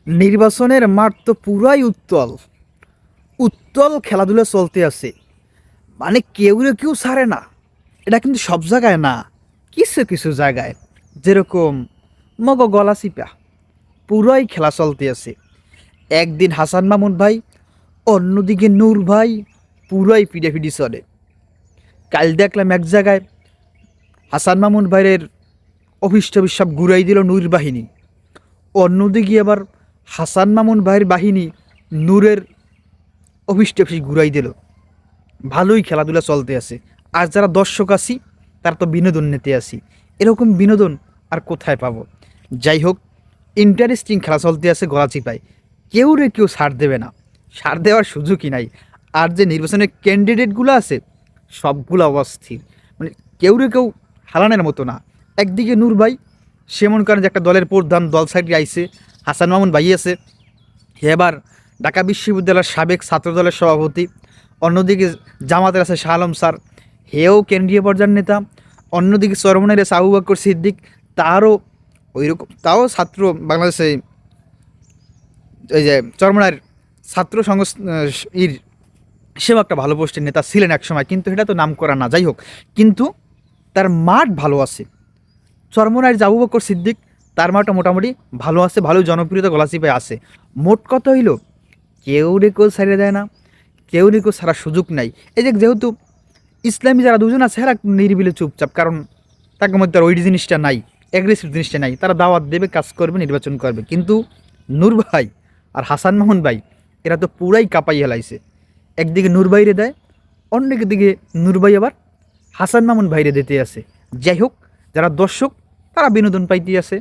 নির্বাচনের মাঠ তো পুরাই উত্তল উত্তল, খেলাধুলা চলতে আছে। মানে কেউ ছাড়ে না। এটা কিন্তু সব জায়গায় না, কিছু কিছু জায়গায়, যেরকম মগ গলা চিপা পুরাই খেলা চলতে আছে। একদিন হাসান মামুন ভাই, অন্যদিকে নূর ভাই, পুরাই পিটাপিটি চলে। কাল দেখলাম এক জায়গায় হাসান মামুন ভাইয়ের অফিস টফিস সব ঘুরাই দিল নূর বাহিনী, অন্যদিকে আবার হাসান মামুন ভাইয়ের বাহিনী নূরের অফিস টফিস ঘুরাই দিল। ভালোই খেলাধুলা চলতে আছে। আর যারা দর্শক আছি তারা তো বিনোদন নিতে আসি। এরকম বিনোদন আর কোথায় পাবো? যাই হোক, ইন্টারেস্টিং খেলা চলতে আছে গলাচিপায়। কেউ ছাড় দেবে না, ছাড় দেওয়ার সুযোগই নাই। আর যে নির্বাচনের ক্যান্ডিডেটগুলো আছে সবগুলো অস্থির, মানে কেউ হালানের মতো না। একদিকে নূর ভাই, সে মনে করেন যে একটা দলের প্রধান, দল সাইডে আইছে। হাসান মামুন ভাই আছে, হে এবার ঢাকা বিশ্ববিদ্যালয়ের সাবেক ছাত্রদলের সভাপতি। অন্যদিকে জামাতের আছে শাহ আলম স্যার, হেও কেন্দ্রীয় পর্যায়ের নেতা। অন্যদিকে চরমনের আছে আবু বকর সিদ্দিক, তারও ওই রকম, তাও ছাত্র বাংলাদেশে, ওই যে চরমনার ছাত্র ইর সেও একটা ভালো পোস্টের নেতা ছিলেন এক সময়, কিন্তু এটা তো নাম করা না। যাই হোক, কিন্তু তার মাঠ ভালো আছে। চরমনার যে আবু বকর সিদ্দিক, তার মাঠটা মোটামুটি ভালো আছে, ভালো জনপ্রিয়তা গলাচিপায় আছে। মোট কথা হইল, কেউ ছাড়িয়ে দেয় না, কেউ ছাড়ার সুযোগ নাই। এই যে যেহেতু ইসলামী যারা দুজন আছে এরা নিরিবিলে চুপচাপ, কারণ তাদের মধ্যে আর ওই জিনিসটা নাই, অ্যাগ্রেসিভ জিনিসটা নাই। তারা দাওয়াত দেবে, কাজ করবে, নির্বাচন করবে। কিন্তু নূর ভাই আর হাসান মামুন ভাই এরা তো পুরাই কাঁপাই হেলাইছে। একদিকে নূর ভাইরে দেয়, অন্যদিকে নূর ভাই আবার হাসান মামুন ভাইরে দিতে আছে। যাই হোক, যারা দর্শক তারা বিনোদন পাইতে আছে।